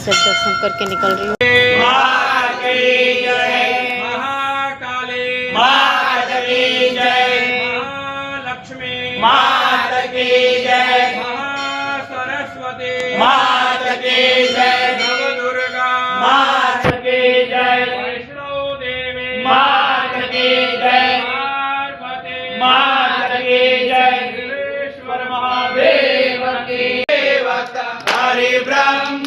से दर्शन करके निकल रही हूँ। महाकाली माता की जय, महालक्ष्मी माता की जय, महासरस्वती माता की जय, नवदुर्गा माता की जय, वैष्णो देवी माता की जय, पार्वती माता की जय, विश्वेश्वर महादेव की देवता हरि ब्रह्म